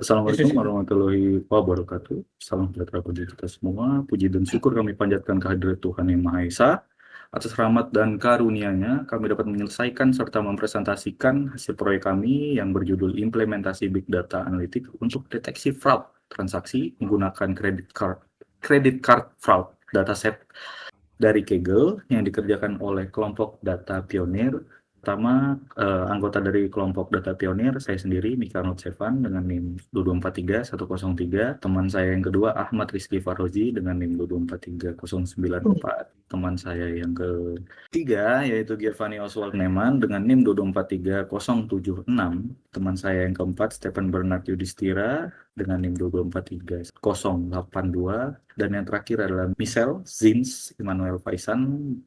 Assalamualaikum warahmatullahi wabarakatuh. Salam sejahtera bagi kita semua. Puji dan syukur kami panjatkan kehadirat Tuhan Yang Maha Esa. Atas rahmat dan karunia-Nya, kami dapat menyelesaikan serta mempresentasikan hasil proyek kami yang berjudul Implementasi Big Data Analytics untuk deteksi fraud transaksi menggunakan credit card fraud dataset dari Kaggle yang dikerjakan oleh kelompok Data Pionir. Pertama, anggota dari kelompok Data Pionir, saya sendiri, Mika Nutsevan dengan NIM 2243103. Teman saya yang kedua, Ahmad Rizky Farozi dengan NIM 2243094. Teman saya yang ketiga, yaitu Giovanni Oswald Neman dengan NIM 2243076. Teman saya yang keempat, Stephen Bernard Yudhistira dengan NIM 2243082. Dan yang terakhir adalah Michelle Zins Immanuel Faisan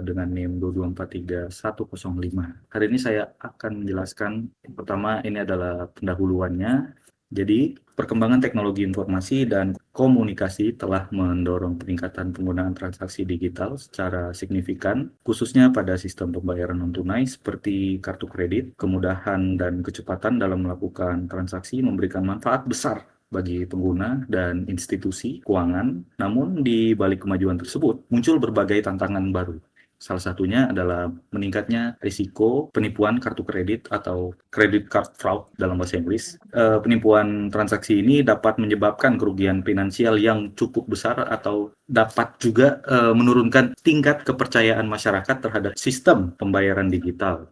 dengan NIM 2243105. Hari ini saya akan menjelaskan, pertama ini adalah pendahuluannya. Jadi, perkembangan teknologi informasi dan komunikasi telah mendorong peningkatan penggunaan transaksi digital secara signifikan, khususnya pada sistem pembayaran non-tunai seperti kartu kredit. Kemudahan dan kecepatan dalam melakukan transaksi memberikan manfaat besar bagi pengguna dan institusi keuangan. Namun di balik kemajuan tersebut muncul berbagai tantangan baru. Salah satunya adalah meningkatnya risiko penipuan kartu kredit atau credit card fraud dalam bahasa Inggris. Penipuan transaksi ini dapat menyebabkan kerugian finansial yang cukup besar atau dapat juga menurunkan tingkat kepercayaan masyarakat terhadap sistem pembayaran digital.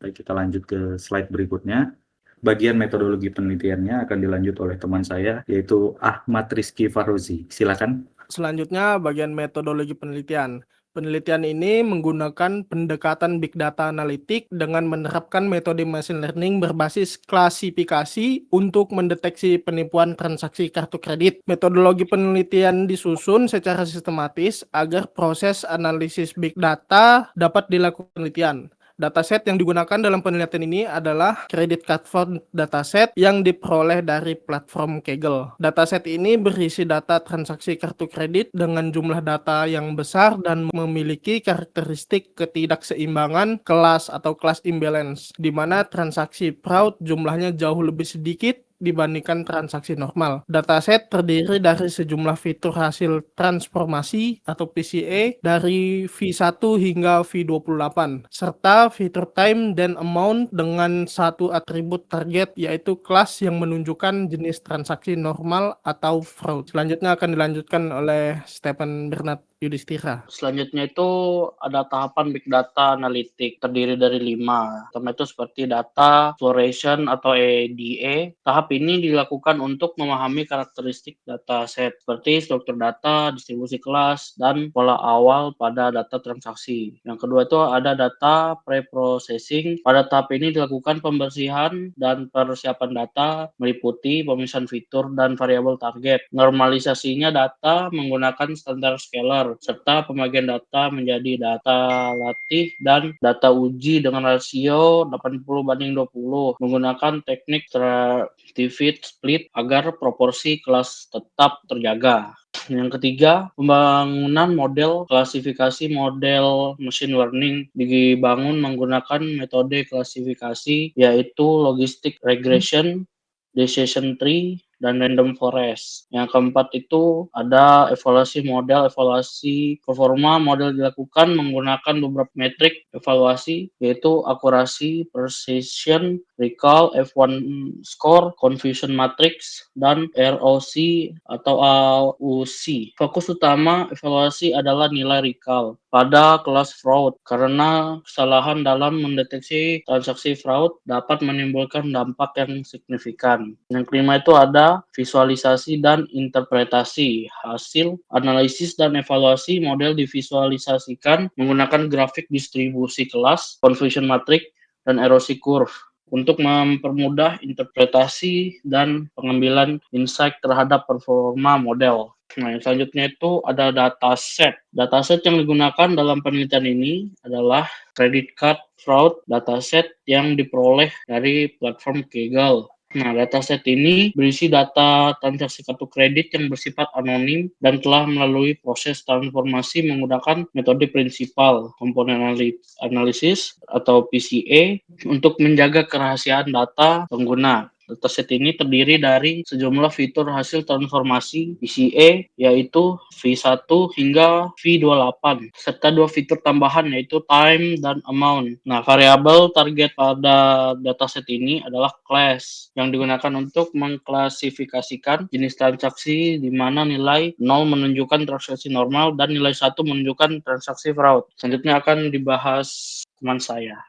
Baik, kita lanjut ke slide berikutnya. Bagian metodologi penelitiannya akan dilanjut oleh teman saya, yaitu Ahmad Rizky Farozi. Silakan. Selanjutnya, bagian metodologi penelitian. Penelitian ini menggunakan pendekatan Big Data Analytics dengan menerapkan metode machine learning berbasis klasifikasi untuk mendeteksi penipuan transaksi kartu kredit. Metodologi penelitian disusun secara sistematis agar proses analisis Big Data dapat dilakukan penelitian. Dataset yang digunakan dalam penelitian ini adalah credit card fraud dataset yang diperoleh dari platform Kaggle. Dataset ini berisi data transaksi kartu kredit dengan jumlah data yang besar dan memiliki karakteristik ketidakseimbangan kelas atau class imbalance, di mana transaksi fraud jumlahnya jauh lebih sedikit dibandingkan transaksi normal. Dataset terdiri dari sejumlah fitur hasil transformasi atau PCA dari V1 hingga V28 serta fitur time dan amount dengan satu atribut target yaitu kelas yang menunjukkan jenis transaksi normal atau fraud. Selanjutnya akan dilanjutkan oleh Stephen Bernard Yudhistira. Selanjutnya itu ada tahapan Big Data Analytics terdiri dari 5. Pertama itu seperti data exploration atau EDA. Tahap ini dilakukan untuk memahami karakteristik dataset seperti struktur data, distribusi kelas, dan pola awal pada data transaksi. Yang kedua itu ada data pre-processing. Pada tahap ini dilakukan pembersihan dan persiapan data meliputi pemisahan fitur dan variabel target. Normalisasinya data menggunakan standar scalar serta pembagian data menjadi data latih dan data uji dengan rasio 80/20 menggunakan teknik stratified split agar proporsi kelas tetap terjaga. Yang ketiga, pembangunan model klasifikasi. Model machine learning dibangun menggunakan metode klasifikasi yaitu logistic regression, decision tree, dan random forest. Yang keempat itu ada evaluasi model. Evaluasi performa model dilakukan menggunakan beberapa metrik evaluasi yaitu akurasi, precision, recall, F1 score, confusion matrix, dan ROC atau AUC. Fokus utama evaluasi adalah nilai recall pada kelas fraud karena kesalahan dalam mendeteksi transaksi fraud dapat menimbulkan dampak yang signifikan. Yang kelima itu ada visualisasi dan interpretasi. Hasil analisis dan evaluasi model divisualisasikan menggunakan grafik distribusi kelas, confusion matrix, dan erosi curve untuk mempermudah interpretasi dan pengambilan insight terhadap performa model. Nah, yang selanjutnya itu ada dataset. Dataset yang digunakan dalam penelitian ini adalah credit card fraud dataset yang diperoleh dari platform Kaggle. Nah, dataset ini berisi data transaksi kartu kredit yang bersifat anonim dan telah melalui proses transformasi menggunakan metode prinsipal komponen analisis atau PCA untuk menjaga kerahasiaan data pengguna. Dataset ini terdiri dari sejumlah fitur hasil transformasi PCA yaitu V1 hingga V28 serta 2 fitur tambahan yaitu time dan amount. Nah, variabel target pada dataset ini adalah class yang digunakan untuk mengklasifikasikan jenis transaksi di mana nilai 0 menunjukkan transaksi normal dan nilai 1 menunjukkan transaksi fraud. Selanjutnya akan dibahas teman saya.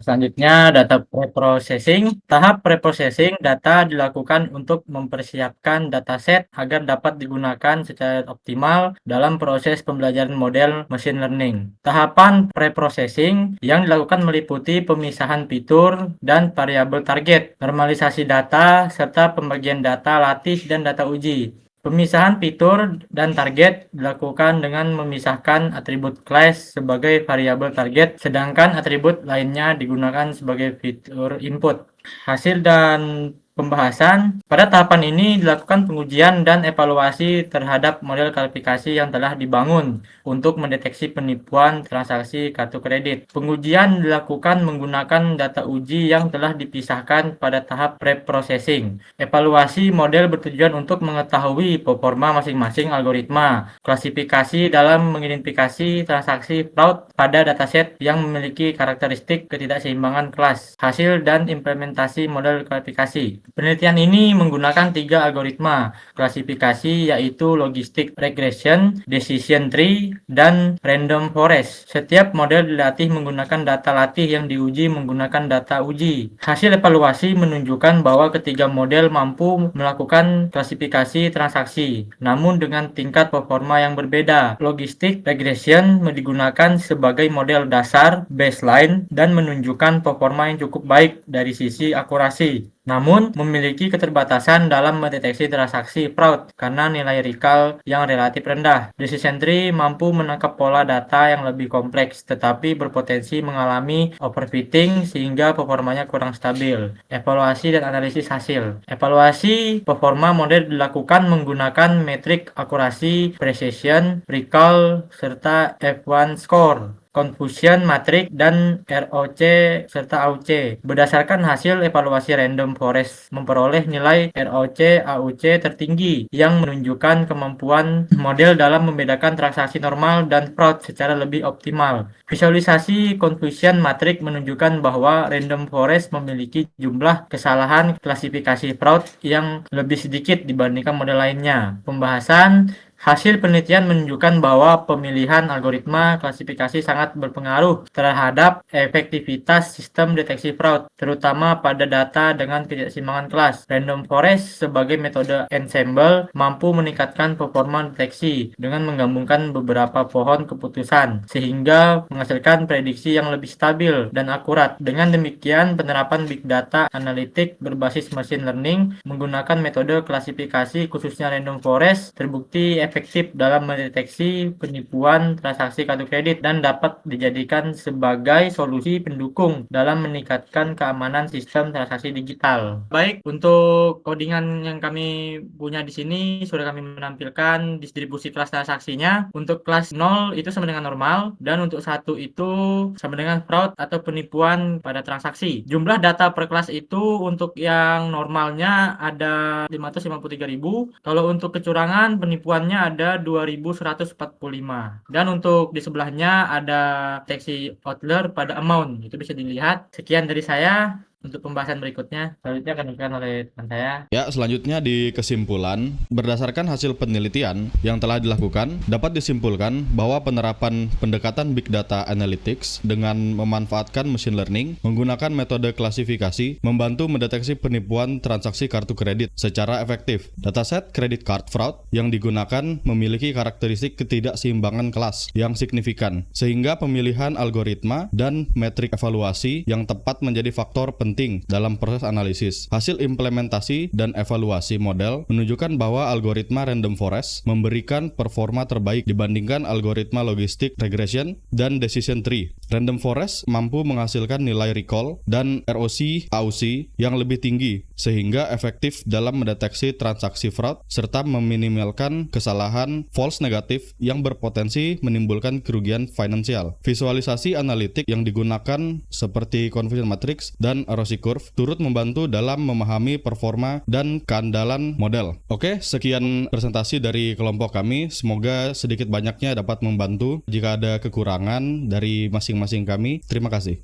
Selanjutnya, data preprocessing. Tahap preprocessing data dilakukan untuk mempersiapkan dataset agar dapat digunakan secara optimal dalam proses pembelajaran model machine learning. Tahapan preprocessing yang dilakukan meliputi pemisahan fitur dan variabel target, normalisasi data, serta pembagian data latih dan data uji. Pemisahan fitur dan target dilakukan dengan memisahkan atribut class sebagai variabel target, sedangkan atribut lainnya digunakan sebagai fitur input. Hasil dan pembahasan. Pada tahapan ini dilakukan pengujian dan evaluasi terhadap model kualifikasi yang telah dibangun untuk mendeteksi penipuan transaksi kartu kredit. Pengujian dilakukan menggunakan data uji yang telah dipisahkan pada tahap pre-processing. Evaluasi model bertujuan untuk mengetahui performa masing-masing algoritma. Klasifikasi dalam mengidentifikasi transaksi fraud pada dataset yang memiliki karakteristik ketidakseimbangan kelas. Hasil dan implementasi model kualifikasi. Penelitian ini menggunakan 3 algoritma klasifikasi yaitu logistic regression, decision tree, dan random forest. Setiap model dilatih menggunakan data latih yang diuji menggunakan data uji. Hasil evaluasi menunjukkan bahwa ketiga model mampu melakukan klasifikasi transaksi, namun dengan tingkat performa yang berbeda. Logistic regression digunakan sebagai model dasar baseline dan menunjukkan performa yang cukup baik dari sisi akurasi, namun memiliki keterbatasan dalam mendeteksi transaksi fraud karena nilai recall yang relatif rendah. Decision tree mampu menangkap pola data yang lebih kompleks tetapi berpotensi mengalami overfitting sehingga performanya kurang stabil. Evaluasi dan analisis hasil. Evaluasi performa model dilakukan menggunakan metrik akurasi, precision, recall, serta F1 score, confusion matrix, dan ROC serta AUC. Berdasarkan hasil evaluasi random forest memperoleh nilai ROC AUC tertinggi yang menunjukkan kemampuan model dalam membedakan transaksi normal dan fraud secara lebih optimal. Visualisasi confusion matrix menunjukkan bahwa random forest memiliki jumlah kesalahan klasifikasi fraud yang lebih sedikit dibandingkan model lainnya. Pembahasan. Hasil penelitian menunjukkan bahwa pemilihan algoritma klasifikasi sangat berpengaruh terhadap efektivitas sistem deteksi fraud, terutama pada data dengan ketidakseimbangan kelas. Random forest sebagai metode ensemble mampu meningkatkan performa deteksi dengan menggabungkan beberapa pohon keputusan, sehingga menghasilkan prediksi yang lebih stabil dan akurat. Dengan demikian, penerapan big data analitik berbasis machine learning menggunakan metode klasifikasi khususnya random forest terbukti efektif dalam mendeteksi penipuan transaksi kartu kredit dan dapat dijadikan sebagai solusi pendukung dalam meningkatkan keamanan sistem transaksi digital. Baik, untuk codingan yang kami punya di sini sudah kami menampilkan distribusi kelas transaksinya. Untuk kelas 0 itu sama dengan normal dan untuk 1 itu sama dengan fraud atau penipuan pada transaksi. Jumlah data per kelas itu untuk yang normalnya ada 553.000. Kalau untuk kecurangan penipuannya ada 2145. Dan untuk di sebelahnya ada deteksi outlier pada amount. Itu bisa dilihat. Sekian dari saya. Untuk pembahasan berikutnya, selanjutnya akan dilakukan oleh teman saya. Ya, selanjutnya di kesimpulan, berdasarkan hasil penelitian yang telah dilakukan, dapat disimpulkan bahwa penerapan pendekatan Big Data Analytics dengan memanfaatkan machine learning menggunakan metode klasifikasi membantu mendeteksi penipuan transaksi kartu kredit secara efektif. Dataset credit card fraud yang digunakan memiliki karakteristik ketidakseimbangan kelas yang signifikan, sehingga pemilihan algoritma dan metrik evaluasi yang tepat menjadi faktor penting dalam proses analisis. Hasil implementasi dan evaluasi model menunjukkan bahwa algoritma random forest memberikan performa terbaik dibandingkan algoritma logistic regression dan decision tree. Random forest mampu menghasilkan nilai recall dan ROC AUC yang lebih tinggi sehingga efektif dalam mendeteksi transaksi fraud serta meminimalkan kesalahan false negatif yang berpotensi menimbulkan kerugian finansial. Visualisasi analitik yang digunakan seperti confusion matrix dan Rossi Curve turut membantu dalam memahami performa dan keandalan model. Oke, sekian presentasi dari kelompok kami. Semoga sedikit banyaknya dapat membantu. Jika ada kekurangan dari masing-masing kami, terima kasih.